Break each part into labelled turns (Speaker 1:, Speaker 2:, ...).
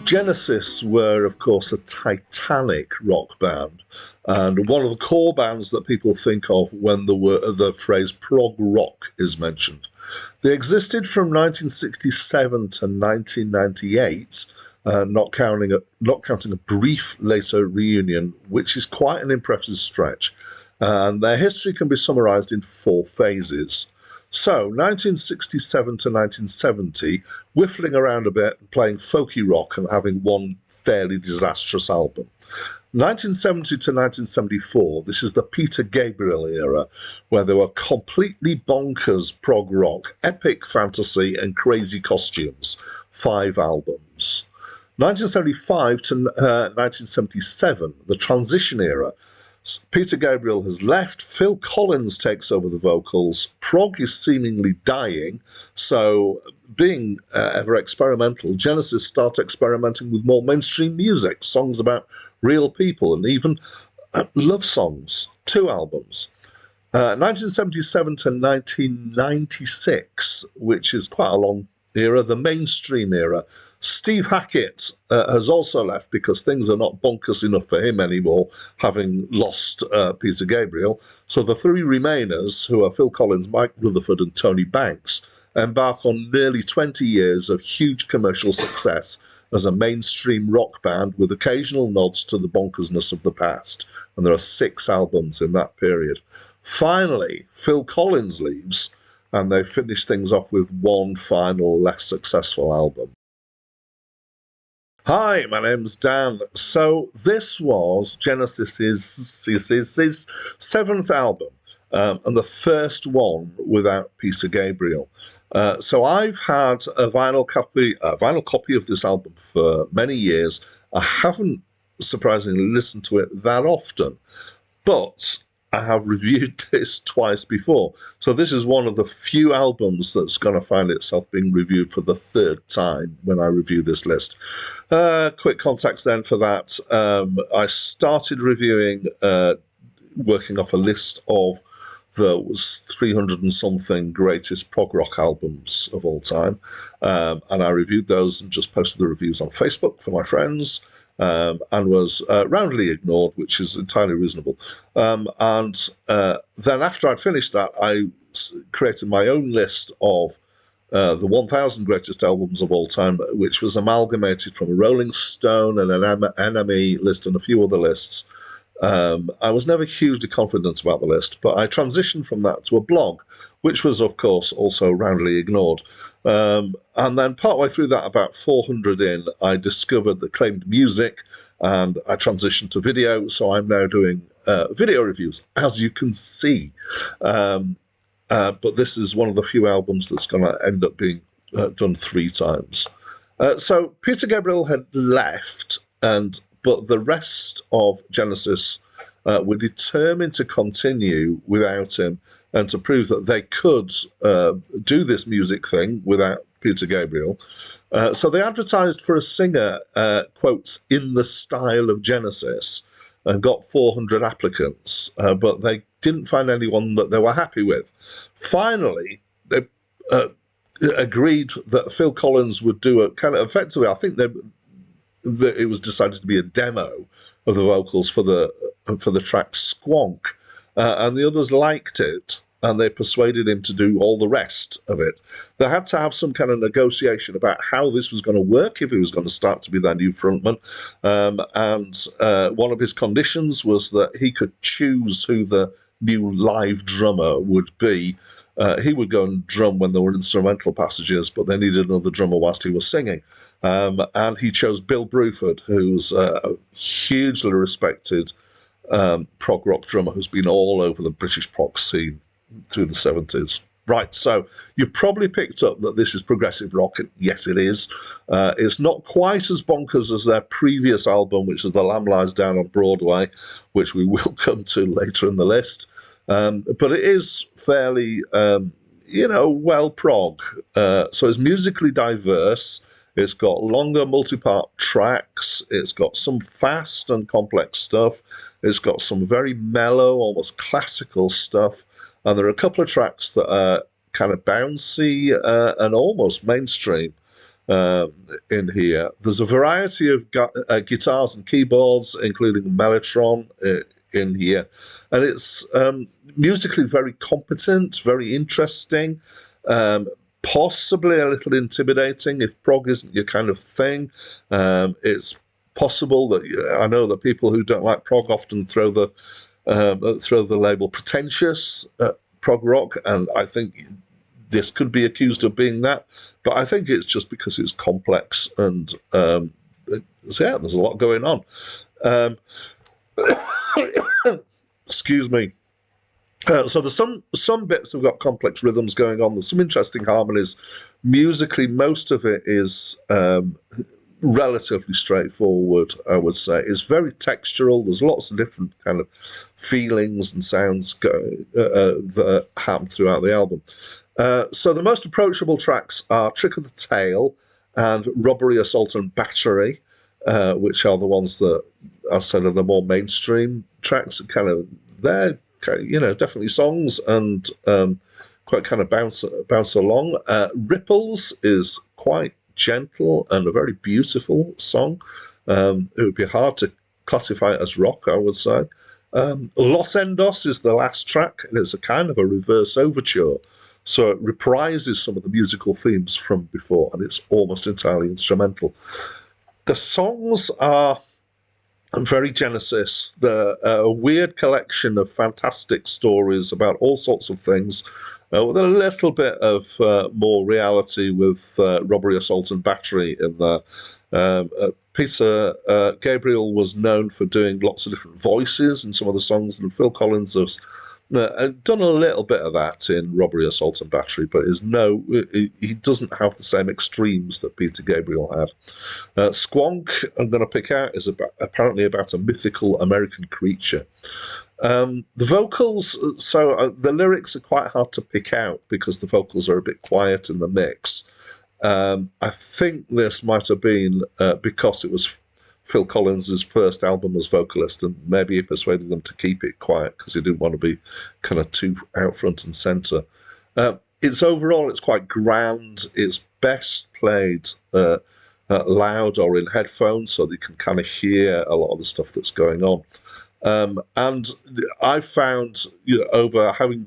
Speaker 1: Genesis were, of course, a titanic rock band, and one of the core bands that people think of when the phrase prog rock is mentioned. They existed from 1967 to 1998, not counting a brief later reunion, which is quite an impressive stretch. And their history can be summarised in four phases. So, 1967 to 1970, whiffling around a bit, playing folky rock and having one fairly disastrous album. 1970 to 1974, this is the Peter Gabriel era, where they were completely bonkers prog rock, epic fantasy and crazy costumes. 5 albums. 1975 to 1977, the transition era. Peter Gabriel has left, Phil Collins takes over the vocals, prog is seemingly dying, so being ever experimental, Genesis start experimenting with more mainstream music, songs about real people, and even love songs. 2 albums. 1977 to 1996, which is quite a long era, the mainstream era. Steve Hackett has also left because things are not bonkers enough for him anymore, having lost Peter Gabriel. So the 3 remainers, who are Phil Collins, Mike Rutherford and Tony Banks, embark on nearly 20 years of huge commercial success as a mainstream rock band with occasional nods to the bonkersness of the past. And there are 6 albums in that period. Finally, Phil Collins leaves, and they finish things off with one final, less successful album. Hi, my name's Dan. So this was Genesis's 7th album, and the first one without Peter Gabriel. So I've had a vinyl copy of this album for many years. I haven't surprisingly listened to it that often, but I have reviewed this twice before. So this is one of the few albums that's going to find itself being reviewed for the 3rd time when I review this list. Quick context then for that. I started reviewing, working off a list of those 300 and something greatest prog rock albums of all time. And I reviewed those and just posted the reviews on Facebook for my friends. And was roundly ignored, which is entirely reasonable. And then after I'd finished that, I created my own list of the 1,000 greatest albums of all time, which was amalgamated from a Rolling Stone and an NME list and a few other lists. I was never hugely confident about the list, but I transitioned from that to a blog, which was, of course, also roundly ignored. And then partway through that, about 400 in, I discovered the claimed music, and I transitioned to video, so I'm now doing video reviews, as you can see. But this is one of the few albums that's going to end up being done 3 times. So Peter Gabriel had left, but the rest of Genesis were determined to continue without him and to prove that they could do this music thing without Peter Gabriel. So they advertised for a singer, quotes, in the style of Genesis, and got 400 applicants, but they didn't find anyone that they were happy with. Finally, they agreed that Phil Collins would do a kind of effectively, I think it was decided to be a demo of the vocals for the track Squonk, and the others liked it, and they persuaded him to do all the rest of it. They had to have some kind of negotiation about how this was going to work if he was going to start to be their new frontman, and one of his conditions was that he could choose who the new live drummer would be. He would go and drum when there were instrumental passages, but they needed another drummer whilst he was singing. And he chose Bill Bruford, who's a hugely respected prog rock drummer who's been all over the British prog scene through the 70s. Right, so you've probably picked up that this is progressive rock, and yes, it is. It's not quite as bonkers as their previous album, which is The Lamb Lies Down on Broadway, which we will come to later in the list. But it is fairly, well prog. So it's musically diverse. It's got longer multi-part tracks. It's got some fast and complex stuff. It's got some very mellow, almost classical stuff. And there are a couple of tracks that are kind of bouncy and almost mainstream. in here. There's a variety of guitars and keyboards, including mellotron in here, and it's musically very competent, very interesting, possibly a little intimidating if prog isn't your kind of thing. It's possible that I know that people who don't like prog often throw the label pretentious prog rock, and I think this could be accused of being that, but I think it's just because it's complex and there's a lot going on. Excuse me. So there's some bits have got complex rhythms going on. There's some interesting harmonies. Musically, most of it is relatively straightforward, I would say. It's very textural. There's lots of different kind of feelings and sounds that happen throughout the album. So the most approachable tracks are Trick of the Tail and Robbery, Assault and Battery, which are the ones that I said are the more mainstream tracks. They're definitely songs and quite kind of bounce along. Ripples is quite gentle and a very beautiful song. It would be hard to classify it as rock, I would say. Los Endos is the last track, and it's a kind of a reverse overture. So it reprises some of the musical themes from before, and it's almost entirely instrumental. The songs are very Genesis. They're a weird collection of fantastic stories about all sorts of things, with a little bit of more reality with Robbery, Assault and Battery in there. Peter Gabriel was known for doing lots of different voices in some of the songs, and Phil Collins has done a little bit of that in Robbery, Assault and Battery, but he doesn't have the same extremes that Peter Gabriel had. Squonk, I'm going to pick out, is apparently about a mythical American creature. The vocals, the lyrics are quite hard to pick out because the vocals are a bit quiet in the mix. I think this might have been because it was Phil Collins' first album as vocalist, and maybe he persuaded them to keep it quiet because he didn't want to be kind of too out front and centre. It's quite grand. It's best played loud or in headphones so that you can kind of hear a lot of the stuff that's going on. And I found, over having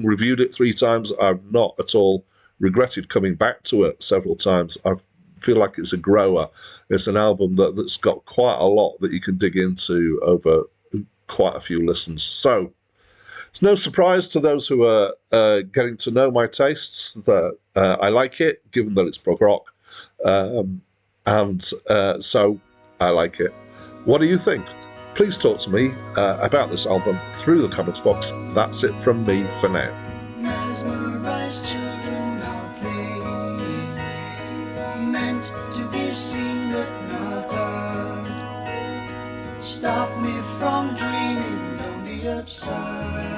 Speaker 1: reviewed it 3 times, I've not at all regretted coming back to it several times. I feel like it's a grower. It's an album that's got quite a lot that you can dig into over quite a few listens. So it's no surprise to those who are getting to know my tastes that I like it, given that it's prog rock. So I like it. What do you think? Please talk to me about this album through the comments box. That's it from me for now.
Speaker 2: Mesmerized children are playing, meant to be seen but not heard. Stop me from dreaming, don't be absurd.